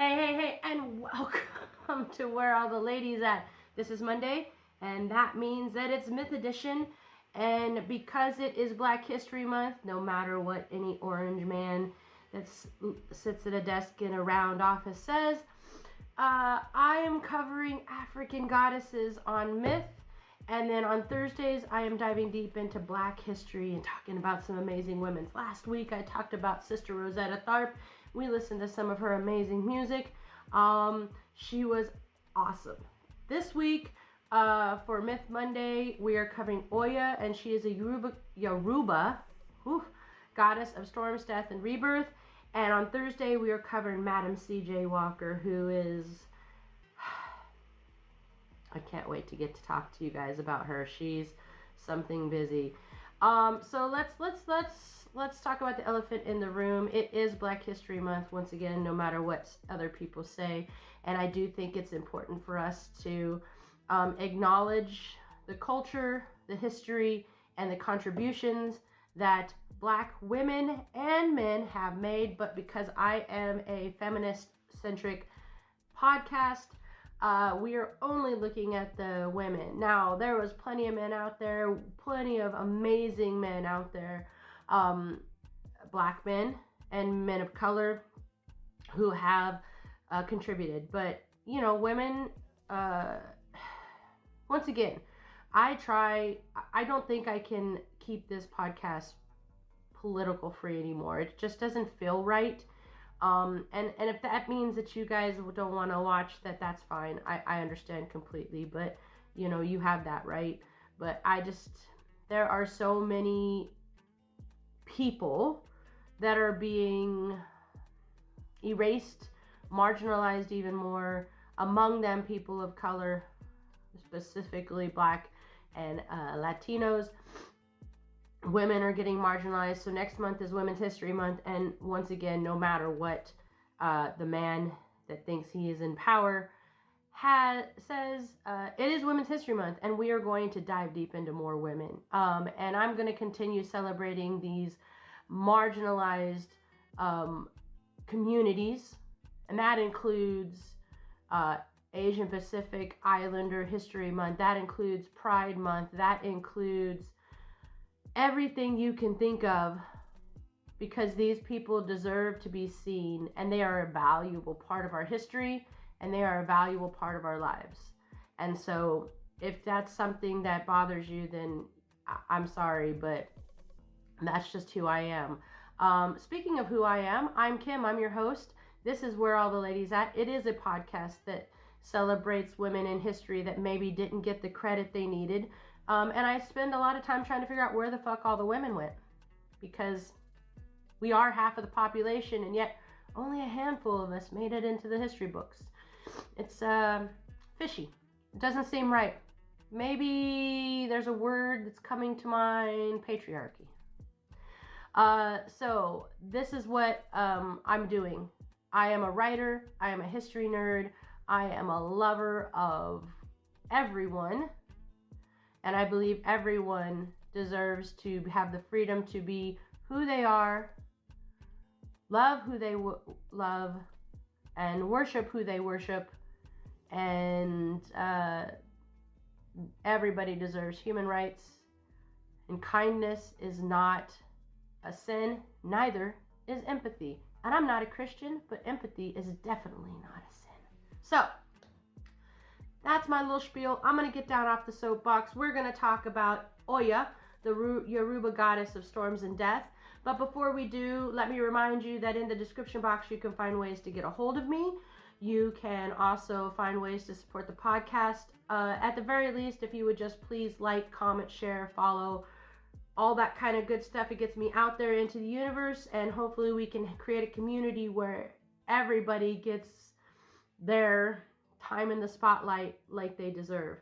Hey, and welcome to Where All the Ladies At. This is Monday, and that means that it's Myth Edition. And because it is Black History Month, no matter what any orange man that sits at a desk in a round office says, I am covering African goddesses on myth. And then on Thursdays, I am diving deep into Black history and talking about some amazing women. Last week, I talked about Sister Rosetta Tharpe. We listened to some of her amazing music. She was awesome. This week, for Myth Monday, we are covering OH-yah, and she is a Yoruba goddess of storms, death, and rebirth. And on Thursday, we are covering Madam C.J. Walker, who is... I can't wait to get to talk to you guys about her. She's something busy. So let's talk about the elephant in the room. It is Black History Month, once again, no matter what other people say. And I do think it's important for us to acknowledge the culture, the history, and the contributions that Black women and men have made. But because I am a feminist-centric podcast, we are only looking at the women. Now, there was plenty of men out there, plenty of amazing men out there, Black men and men of color who have contributed. But, you know, women, once again, I don't think I can keep this podcast political free anymore. It just doesn't feel right. And if that means that you guys don't want to watch that, that's fine. I understand completely, but you know, you have that right. But there are so many people that are being erased, marginalized even more, among them people of color, specifically Black and Latinos. Women are getting marginalized. So next month is Women's History Month. And once again, no matter what the man that thinks he is in power says, it is Women's History Month. And we are going to dive deep into more women. And I'm going to continue celebrating these marginalized communities. And that includes Asian Pacific Islander History Month. That includes Pride Month. That includes everything you can think of, because these people deserve to be seen, and they are a valuable part of our history, and they are a valuable part of our lives. And so if that's something that bothers you, then I'm sorry, but that's just who I am. Speaking of who I am, I'm Kim. I'm your host. This is Where All the Ladies At. It is a podcast that celebrates women in history that maybe didn't get the credit they needed. And I spend a lot of time trying to figure out where the fuck all the women went, because we are half of the population, and yet only a handful of us made it into the history books. It's fishy. It doesn't seem right. Maybe there's a word that's coming to mind: patriarchy. So this is what I'm doing. I am a writer. I am a history nerd. I am a lover of everyone. And I believe everyone deserves to have the freedom to be who they are, love who they love, and worship who they worship. And everybody deserves human rights. And kindness is not a sin. Neither is empathy. And I'm not a Christian, but empathy is definitely not a sin. So that's my little spiel. I'm going to get down off the soapbox. We're going to talk about OH-yah, the Yoruba goddess of storms and death. But before we do, let me remind you that in the description box, you can find ways to get a hold of me. You can also find ways to support the podcast. At the very least, if you would just please like, comment, share, follow, all that kind of good stuff. It gets me out there into the universe, and hopefully we can create a community where everybody gets their time in the spotlight like they deserve.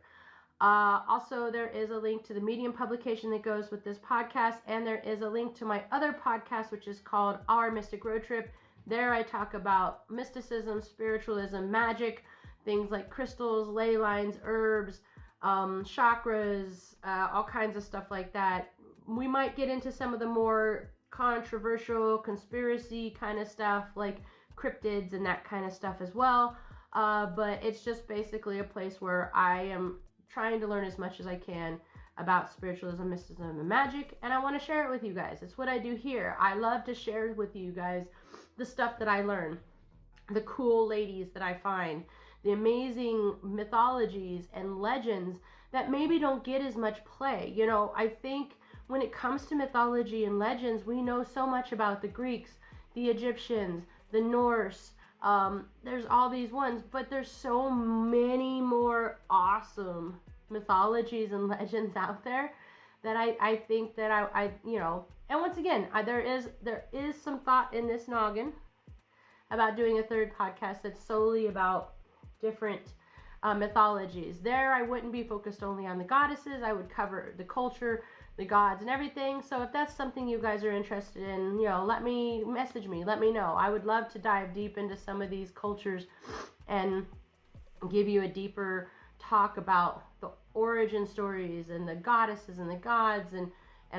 Also, there is a link to the Medium publication that goes with this podcast, and there is a link to my other podcast, which is called Our Mystic Road Trip. There I talk about mysticism, spiritualism, magic, things like crystals, ley lines, herbs, chakras, all kinds of stuff like that. We might get into some of the more controversial conspiracy kind of stuff, like cryptids and that kind of stuff as well. But it's just basically a place where I am trying to learn as much as I can about spiritualism, mysticism, and magic, and I want to share it with you guys. It's what I do here. I love to share with you guys the stuff that I learn, the cool ladies that I find, the amazing mythologies and legends that maybe don't get as much play. You know, I think when it comes to mythology and legends, we know so much about the Greeks, the Egyptians, the Norse. There's all these ones, but there's so many more awesome mythologies and legends out there that I think that I you know, and once again, there is some thought in this noggin about doing a third podcast that's solely about different mythologies. There, I wouldn't be focused only on the goddesses. I would cover the culture, the gods, and everything. So if that's something you guys are interested in, you know, message me, let me know. I would love to dive deep into some of these cultures and give you a deeper talk about the origin stories and the goddesses and the gods and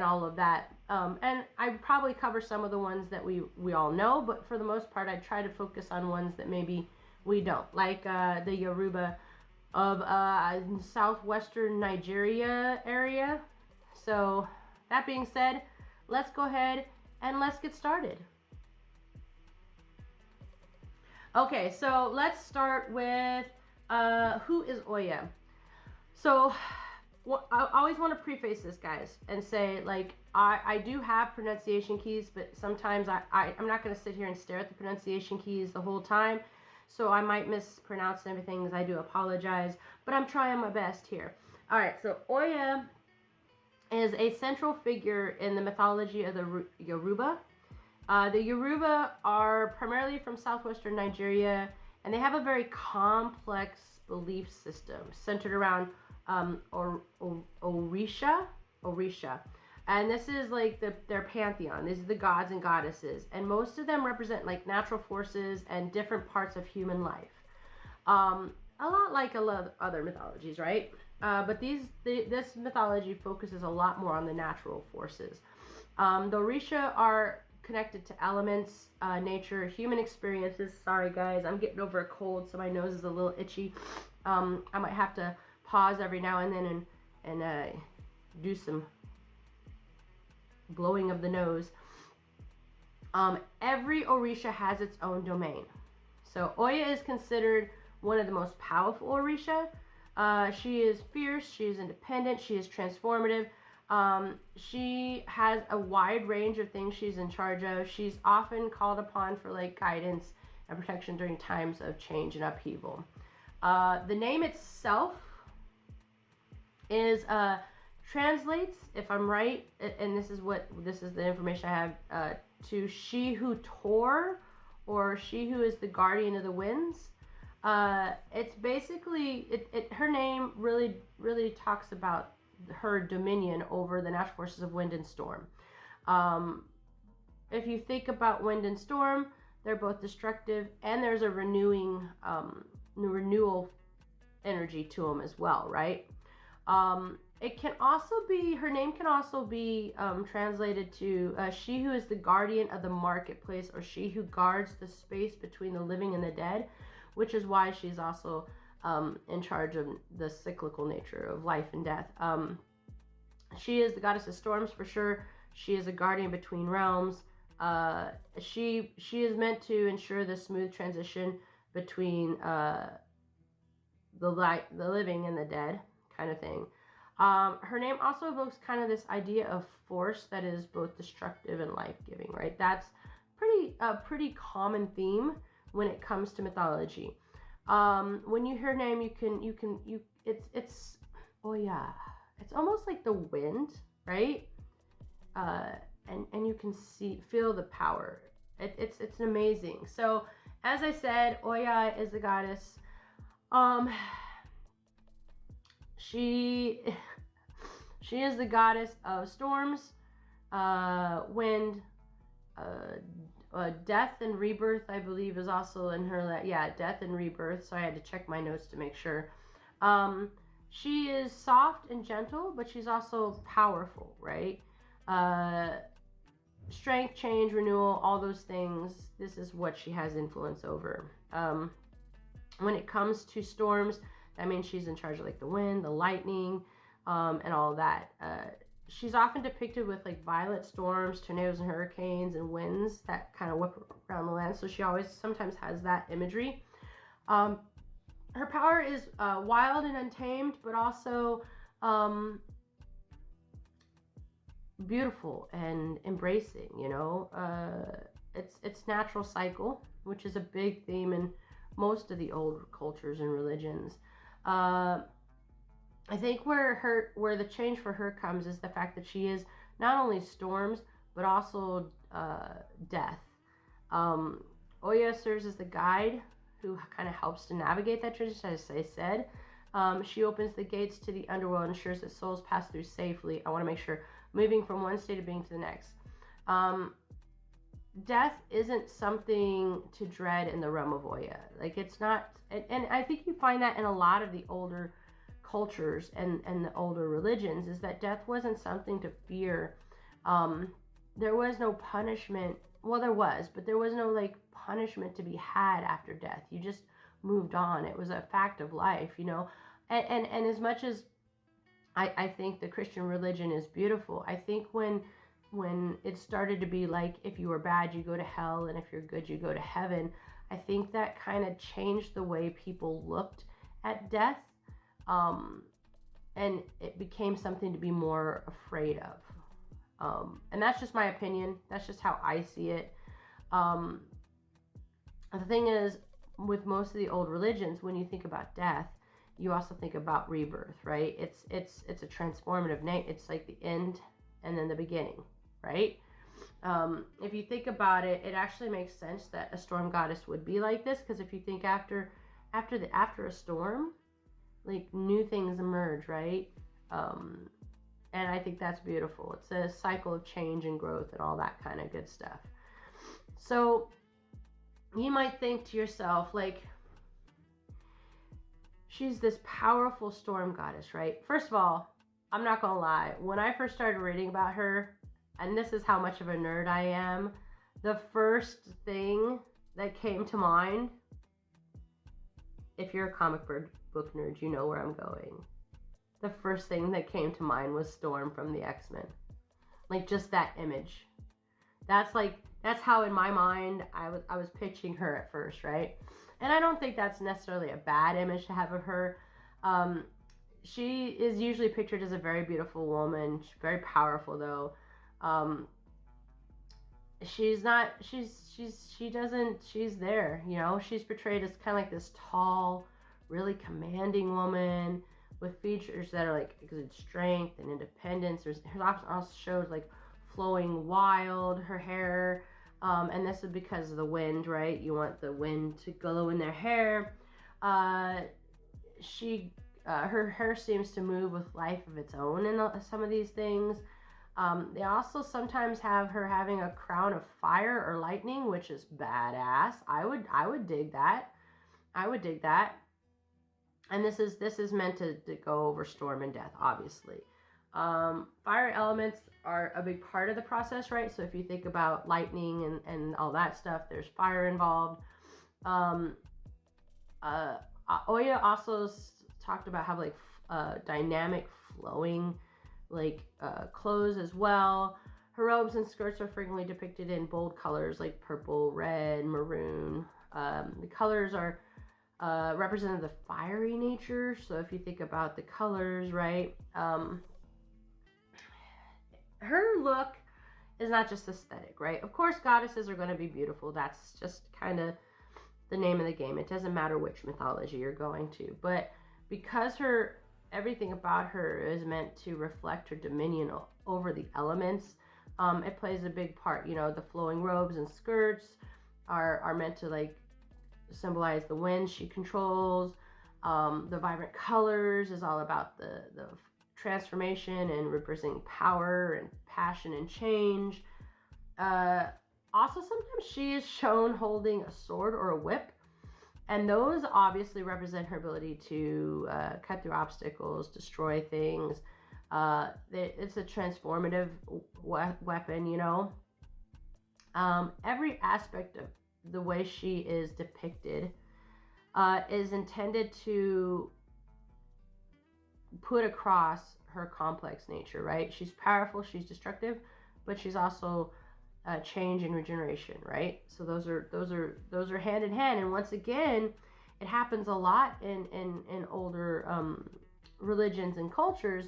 all of that. And I probably cover some of the ones that we all know, but for the most part, I try to focus on ones that maybe we don't, like the Yoruba of southwestern Nigeria area. So that being said, let's go ahead and let's get started. Okay, so let's start with who is OH-yah? So I always want to preface this, guys, and say, like, I do have pronunciation keys, but sometimes I'm not going to sit here and stare at the pronunciation keys the whole time. So I might mispronounce everything, as I do apologize, but I'm trying my best here. All right, so OH-yah is a central figure in the mythology of the Yoruba. The Yoruba are primarily from southwestern Nigeria, and they have a very complex belief system centered around Orisha. And this is like their pantheon. These are the gods and goddesses. And most of them represent like natural forces and different parts of human life. A lot like a lot of other mythologies, right? But this mythology focuses a lot more on the natural forces. The Orisha are connected to elements, nature, human experiences. Sorry guys, I'm getting over a cold, so my nose is a little itchy. I might have to pause every now and then and do some blowing of the nose. Every Orisha has its own domain. So OH-yah is considered one of the most powerful Orisha. She is fierce, she is independent, she is transformative. She has a wide range of things she's in charge of. She's often called upon for like guidance and protection during times of change and upheaval. The name itself is translates, if I'm right, and this is the information I have, to she who tore, or she who is the guardian of the winds. It's basically her name really talks about her dominion over the natural forces of wind and storm. If you think about wind and storm, they're both destructive, and there's a renewal energy to them as well, right? It can also be, her name can also be translated to she who is the guardian of the marketplace, or she who guards the space between the living and the dead, which is why she's also in charge of the cyclical nature of life and death. She is the goddess of storms for sure. She is a guardian between realms. She is meant to ensure the smooth transition between the living and the dead, kind of thing. Her name also evokes kind of this idea of force that is both destructive and life-giving, right? That's pretty common theme when it comes to mythology. When you hear her name, it's OH-yah. It's almost like the wind, right? And you can feel the power. It's amazing. So as I said, OH-yah is the goddess. She is the goddess of storms, wind, death and rebirth, I believe, is also in her. Yeah, death and rebirth. So I had to check my notes to make sure. She is soft and gentle, but she's also powerful, right? strength, change, renewal, all those things. This is what she has influence over. When it comes to storms, that means she's in charge of like the wind, the lightning, and all of that. She's often depicted with like violent storms, tornadoes, and hurricanes, and winds that kind of whip around the land. So she always sometimes has that imagery. Her power is wild and untamed, but also beautiful and embracing. You know, it's natural cycle, which is a big theme in most of the old cultures and religions. I think where the change for her comes is the fact that she is not only storms but also death. OH-yah serves as the guide who kind of helps to navigate that transition, as I said. She opens the gates to the underworld and ensures that souls pass through safely. I want to make sure, moving from one state of being to the next. Death isn't something to dread in the realm of OH-yah. Like, it's not, and I think you find that in a lot of the older cultures and the older religions, is that death wasn't something to fear. There was no punishment. Well, there was, but there was no like punishment to be had after death. You just moved on. It was a fact of life, you know. And as much as I think the Christian religion is beautiful, I think when it started to be like, if you were bad, you go to hell, and if you're good, you go to heaven, I think that kind of changed the way people looked at death. And it became something to be more afraid of. And that's just my opinion. That's just how I see it. The thing is, with most of the old religions, when you think about death, you also think about rebirth, right? It's a transformative name. It's like the end and then the beginning, right? If you think about it, it actually makes sense that a storm goddess would be like this, because if you think after a storm, like new things emerge, right? And I think that's beautiful. It's a cycle of change and growth and all that kind of good stuff. So you might think to yourself, like, she's this powerful storm goddess, right? First of all, I'm not gonna lie, when I first started reading about her, and this is how much of a nerd I am, the first thing that came to mind, if you're a comic book nerd, you know where I'm going. The first thing that came to mind was Storm from the X-Men. Like, just that image. That's how in my mind I was pitching her at first, right? And I don't think that's necessarily a bad image to have of her. She is usually pictured as a very beautiful woman. She's very powerful, though. She's there, you know. She's portrayed as kind of like this tall, really commanding woman with features that are like exude strength and independence. Her also shows like flowing wild, her hair, and this is because of the wind, right? You want the wind to glow in their hair. Her hair seems to move with life of its own in some of these things. They also sometimes have her having a crown of fire or lightning, which is badass. I would dig that. And this is meant to go over storm and death, obviously. Fire elements are a big part of the process, right? So if you think about lightning and all that stuff, there's fire involved. OH-yah also talked about how like dynamic flowing clothes as well. Her robes and skirts are frequently depicted in bold colors like purple, red, maroon. The colors are represented the fiery nature. So if you think about the colors, right? Her look is not just aesthetic, right? Of course, goddesses are going to be beautiful. That's just kind of the name of the game. It doesn't matter which mythology you're going to. But because everything about her is meant to reflect her dominion over the elements, it plays a big part. You know, the flowing robes and skirts are meant to like symbolize the wind she controls. The vibrant colors is all about the transformation and representing power and passion and change. Also, sometimes she is shown holding a sword or a whip, and those obviously represent her ability to cut through obstacles, destroy things. It's a transformative weapon, you know. Every aspect of the way she is depicted is intended to put across her complex nature, right? She's powerful, she's destructive, but she's also change and regeneration, right? So those are hand in hand. And once again, it happens a lot in older religions and cultures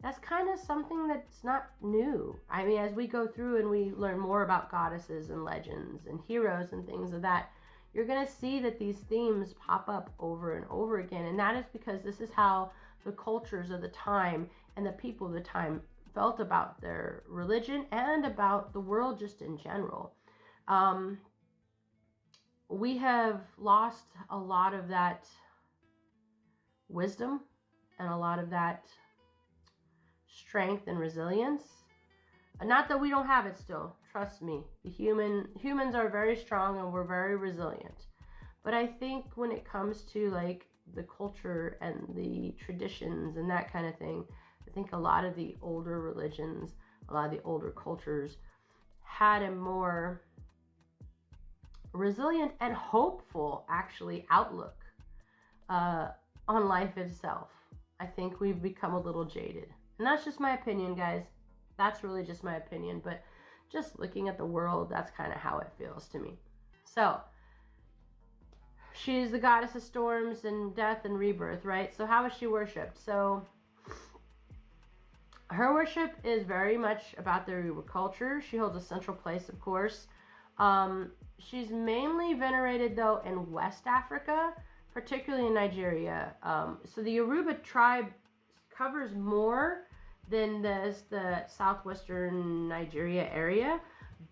that's kind of something that's not new. I mean, as we go through and we learn more about goddesses and legends and heroes and things of that, you're going to see that these themes pop up over and over again. And that is because this is how the cultures of the time and the people of the time felt about their religion and about the world just in general. We have lost a lot of that wisdom and a lot of that strength and resilience. Not that we don't have it still. Trust me. Humans are very strong and we're very resilient. But I think when it comes to like the culture and the traditions and that kind of thing, I think a lot of the older religions, a lot of the older cultures had a more resilient and hopeful, actually, outlook on life itself. I think we've become a little jaded. And that's just my opinion, guys. That's really just my opinion. But just looking at the world, that's kind of how it feels to me. So, she's the goddess of storms and death and rebirth, right? So how is she worshipped? So her worship is very much about the Yoruba culture. She holds a central place, of course. She's mainly venerated, though, in West Africa, particularly in Nigeria. So the Yoruba tribe covers more than the southwestern Nigeria area,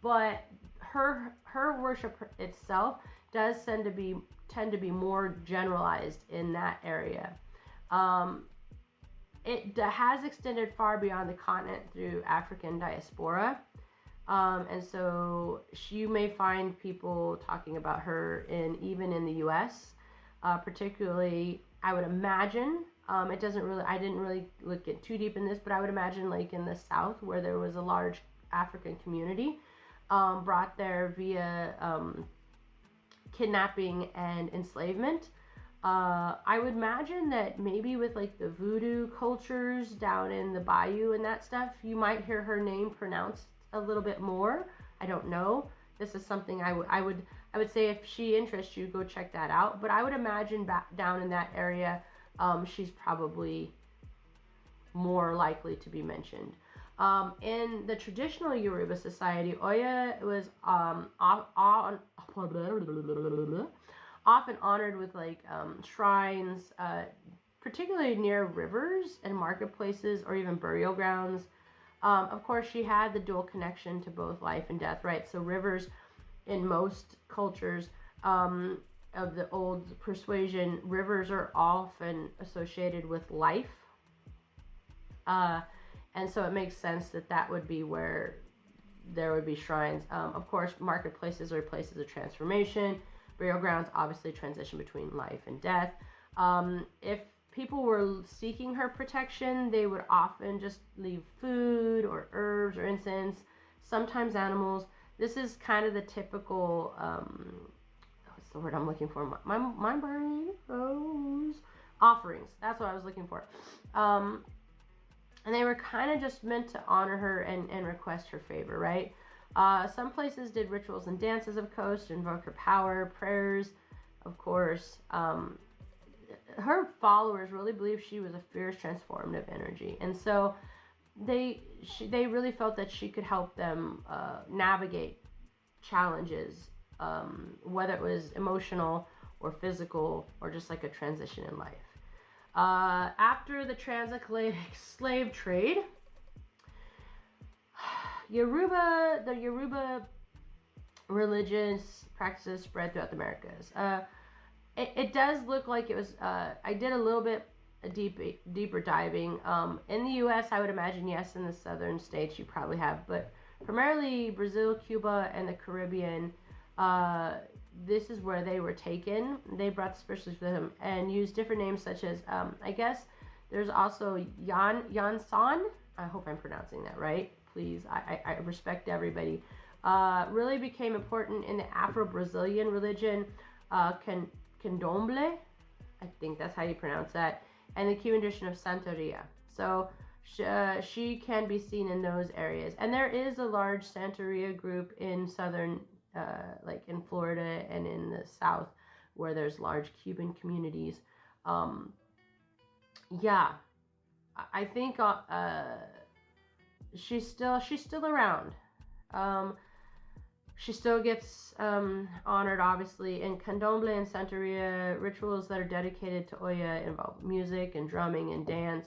but her worship itself does tend to be more generalized in that area. It has extended far beyond the continent through African diaspora. And so you may find people talking about her even in the US, particularly, I would imagine, I didn't really look too deep in this, but I would imagine like in the South where there was a large African community, brought there via kidnapping and enslavement. I would imagine that maybe with like the voodoo cultures down in the bayou and that stuff, you might hear her name pronounced a little bit more. I don't know. This is something I would say if she interests you, go check that out. But I would imagine back down in that area, she's probably more likely to be mentioned. In the traditional Yoruba society, OH-yah was often honored with like shrines, particularly near rivers and marketplaces or even burial grounds. Of course, she had the dual connection to both life and death, right? So rivers in most cultures of the old persuasion, rivers are often associated with life. And so it makes sense that would be where there would be shrines. Of course, marketplaces are places of transformation. Burial grounds, obviously, transition between life and death. If people were seeking her protection, they would often just leave food or herbs or incense, sometimes animals. This is kind of the typical, what's the word I'm looking for? My brain goes. Offerings. That's what I was looking for. And they were kind of just meant to honor her and request her favor, right? Some places did rituals and dances, of course, to invoke her power, prayers, of course. Her followers really believed she was a fierce, transformative energy. And so they really felt that she could help them navigate challenges, whether it was emotional or physical or just like a transition in life. After the transatlantic slave trade, the Yoruba religious practices spread throughout the Americas. It does look like it was, I did a little bit deeper diving. In the U.S., I would imagine, yes, in the southern states you probably have, but primarily Brazil, Cuba, and the Caribbean, this is where they were taken. They brought the spiritualists with them and used different names such as, I guess, there's also Yansan. I hope I'm pronouncing that right. Please, I respect everybody. really became important in the Afro-Brazilian religion, Candomblé, I think that's how you pronounce that, and the Cuban tradition of Santeria. So she can be seen in those areas. And there is a large Santeria group in southern, like in Florida and in the South, where there's large Cuban communities. Yeah, I think she's still around. She still gets honored, obviously. In Candomblé and Santeria, rituals that are dedicated to Oya involve music and drumming and dance.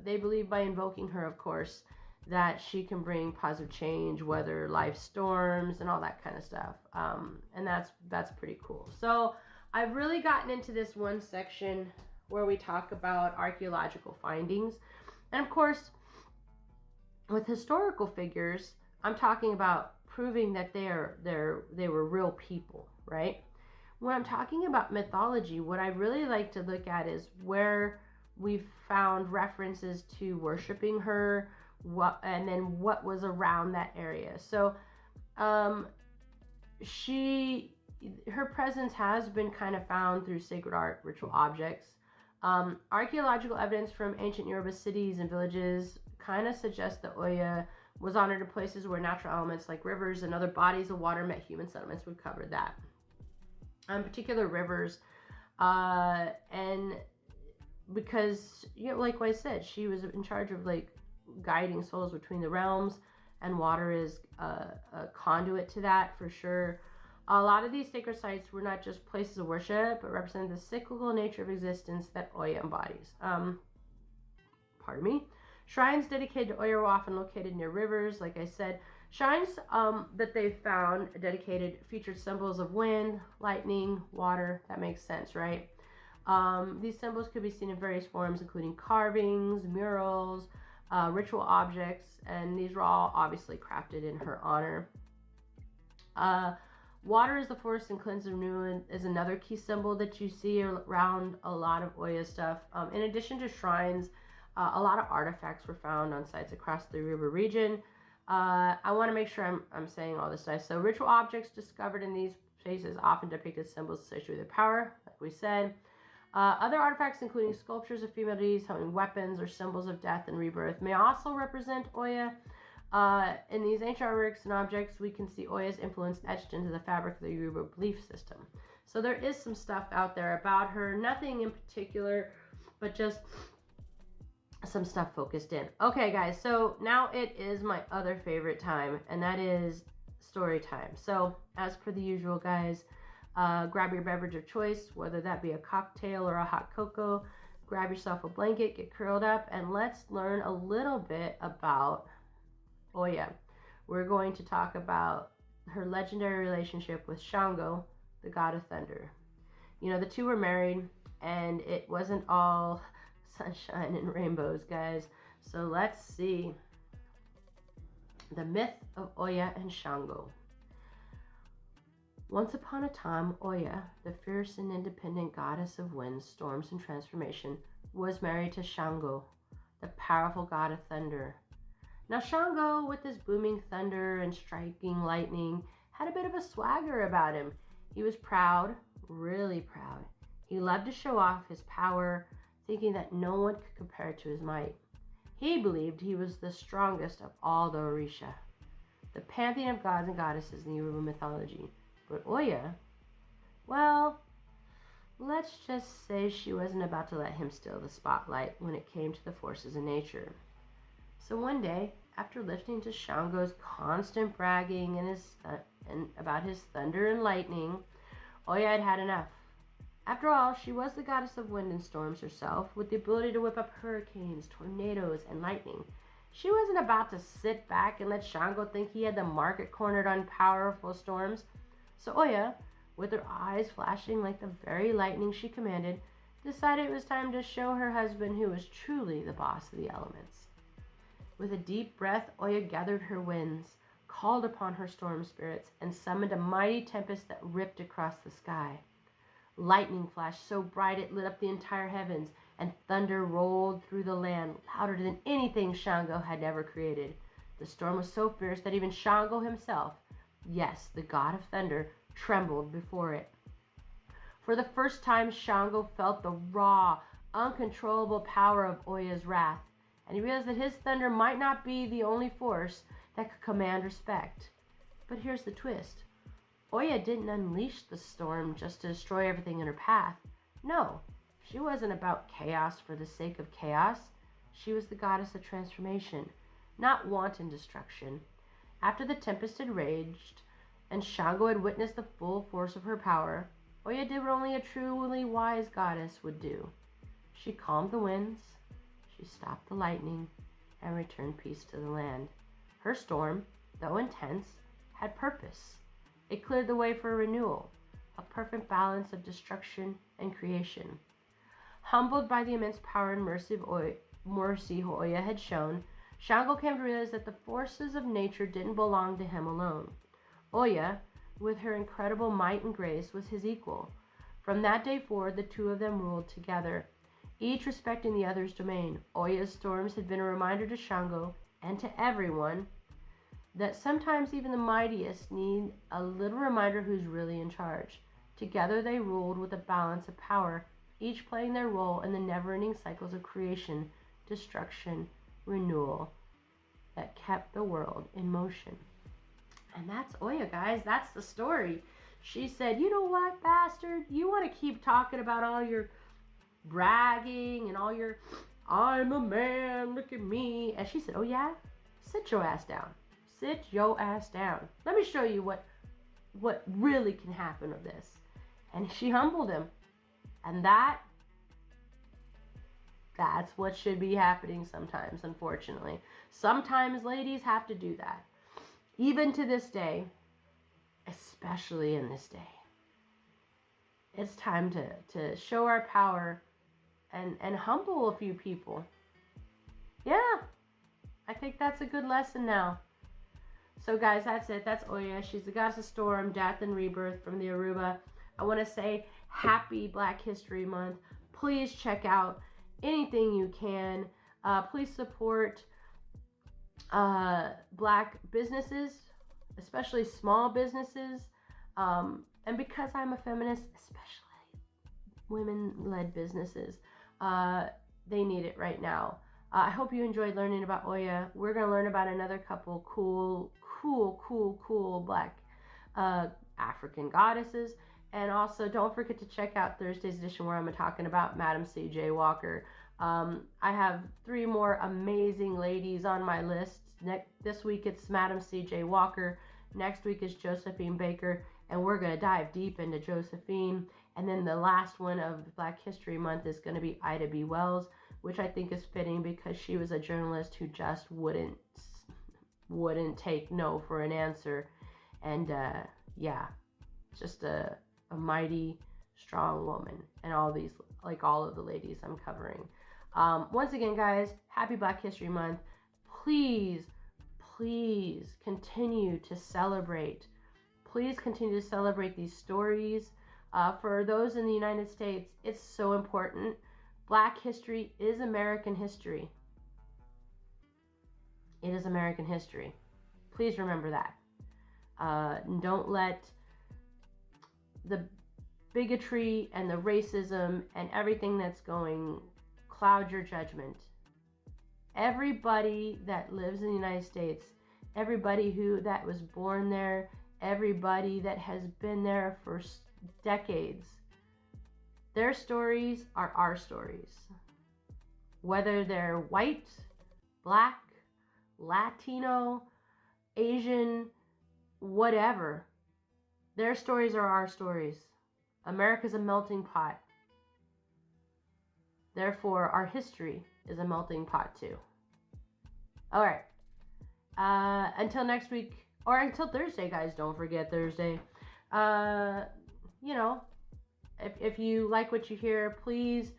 They believe by invoking her, of course, that she can bring positive change, weather life storms, and all that kind of stuff. And that's pretty cool. So I've really gotten into this one section where we talk about archaeological findings. And of course, with historical figures, I'm talking about proving that they were real people, right? When I'm talking about mythology, what I really like to look at is where we've found references to worshiping her, and then what was around that area. So her presence has been kind of found through sacred art, ritual objects. Archaeological evidence from ancient Yoruba cities and villages kind of suggests that Oya was honored in places where natural elements like rivers and other bodies of water met human settlements. We've covered that. Particular rivers, and because, like I said, she was in charge of like guiding souls between the realms, and water is a conduit to that for sure. A lot of these sacred sites were not just places of worship, but represented the cyclical nature of existence that Oya embodies. Pardon me. Shrines dedicated to Oya were often located near rivers. Like I said, shrines that they found dedicated featured symbols of wind, lightning, water. That makes sense, right? These symbols could be seen in various forms, including carvings, murals, ritual objects, and these were all obviously crafted in her honor. Water is the force and cleanse and renew is another key symbol that you see around a lot of Oya stuff. In addition to shrines, a lot of artifacts were found on sites across the Yoruba region. I want to make sure I'm saying all this stuff. So ritual objects discovered in these places often depicted symbols associated with power, like we said. Other artifacts, including sculptures of female deities holding weapons or symbols of death and rebirth, may also represent Oya. In these ancient artworks and objects, we can see Oya's influence etched into the fabric of the Yoruba belief system. So there is some stuff out there about her, nothing in particular, but just some stuff focused in. Okay, guys, so now it is my other favorite time, and that is story time. So, as per the usual, guys, grab your beverage of choice, whether that be a cocktail or a hot cocoa. Grab yourself a blanket, get curled up, and let's learn a little bit about Oya. We're going to talk about her legendary relationship with Shango, the god of thunder. The two were married, and it wasn't all sunshine and rainbows, guys. So let's see. The myth of Oya and Shango. Once upon a time, Oya, the fierce and independent goddess of winds, storms, and transformation, was married to Shango, the powerful god of thunder. Now Shango, with his booming thunder and striking lightning, had a bit of a swagger about him. He was proud, really proud. He loved to show off his power, thinking that no one could compare to his might. He believed he was the strongest of all the Orisha, the pantheon of gods and goddesses in Yoruba mythology. But Oya, well, let's just say she wasn't about to let him steal the spotlight when it came to the forces of nature. So one day, after listening to Shango's constant bragging and about his thunder and lightning, Oya had had enough. After all, she was the goddess of wind and storms herself, with the ability to whip up hurricanes, tornadoes, and lightning. She wasn't about to sit back and let Shango think he had the market cornered on powerful storms. So Oya, with her eyes flashing like the very lightning she commanded, decided it was time to show her husband who was truly the boss of the elements. With a deep breath, Oya gathered her winds, called upon her storm spirits, and summoned a mighty tempest that ripped across the sky. Lightning flashed so bright it lit up the entire heavens, and thunder rolled through the land louder than anything Shango had ever created. The storm was so fierce that even Shango himself, yes, the god of thunder, trembled before it. For the first time, Shango felt the raw, uncontrollable power of Oya-'s wrath, and he realized that his thunder might not be the only force that could command respect. But here's the twist. Oya didn't unleash the storm just to destroy everything in her path. No, she wasn't about chaos for the sake of chaos. She was the goddess of transformation, not wanton destruction. After the tempest had raged, and Shango had witnessed the full force of her power, Oya did what only a truly wise goddess would do. She calmed the winds, she stopped the lightning, and returned peace to the land. Her storm, though intense, had purpose. It cleared the way for renewal, a perfect balance of destruction and creation. Humbled by the immense power and mercy Oya had shown, Shango came to realize that the forces of nature didn't belong to him alone. Oya, with her incredible might and grace, was his equal. From that day forward, the two of them ruled together, each respecting the other's domain. Oya's storms had been a reminder to Shango and to everyone that sometimes even the mightiest need a little reminder who's really in charge. Together they ruled with a balance of power, each playing their role in the never-ending cycles of creation, destruction, renewal that kept the world in motion. And that's Oya, guys. That's the story. She said, you know what, bastard? You want to keep talking about all your bragging and all your, I'm a man, look at me. And she said, oh yeah? Sit your ass down. Sit your ass down. Let me show you what really can happen with this. And she humbled him. And that's what should be happening sometimes, unfortunately. Sometimes ladies have to do that. Even to this day, especially in this day, it's time to show our power and humble a few people. Yeah, I think that's a good lesson now. So guys, that's it. That's Oya. She's the goddess of storm, death, and rebirth from the Yoruba. I want to say happy Black History Month. Please check out anything you can. Please support Black businesses, especially small businesses. And because I'm a feminist, especially women-led businesses, they need it right now. I hope you enjoyed learning about Oya. We're going to learn about another couple cool Black African goddesses. And also, don't forget to check out Thursday's edition where I'm talking about Madam C.J. Walker. I have 3 more amazing ladies on my list. This week it's Madam C.J. Walker. Next week is Josephine Baker. And we're going to dive deep into Josephine. And then the last one of Black History Month is going to be Ida B. Wells, which I think is fitting because she was a journalist who just wouldn't take no for an answer. And yeah, just a mighty, strong woman. And all these, like all of the ladies I'm covering. Once again, guys, happy Black History Month. Please continue to celebrate. Please continue to celebrate these stories. For those in the United States, it's so important. Black history is American history. It is American history. Please remember that. Don't let the bigotry and the racism and everything that's going cloud your judgment. Everybody that lives in the United States, everybody that was born there, everybody that has been there for decades, their stories are our stories. Whether they're white, Black, Latino, Asian, whatever, their stories are our stories. America's a melting pot. Therefore, our history is a melting pot too. All right. Until next week, or until Thursday, guys. Don't forget Thursday. If you like what you hear, please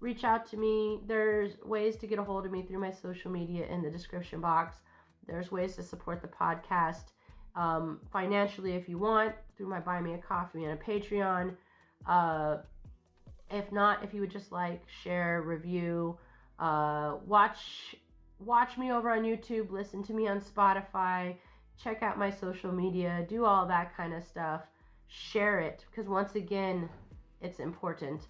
reach out to me. There's ways to get a hold of me through my social media in the description box. There's ways to support the podcast financially if you want, through my Buy Me a Coffee and a Patreon. If not, if you would just like, share, review, watch watch me over on YouTube, listen to me on Spotify, check out my social media, do all that kind of stuff. Share it, because once again, it's important.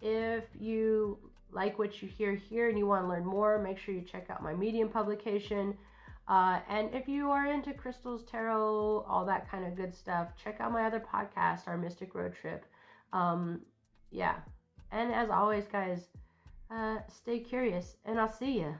If you like what you hear here and you want to learn more, make sure you check out my Medium publication. And if you are into crystals, tarot, all that kind of good stuff, check out my other podcast, Our Mystic Road Trip. Yeah. And as always, guys, stay curious, and I'll see you.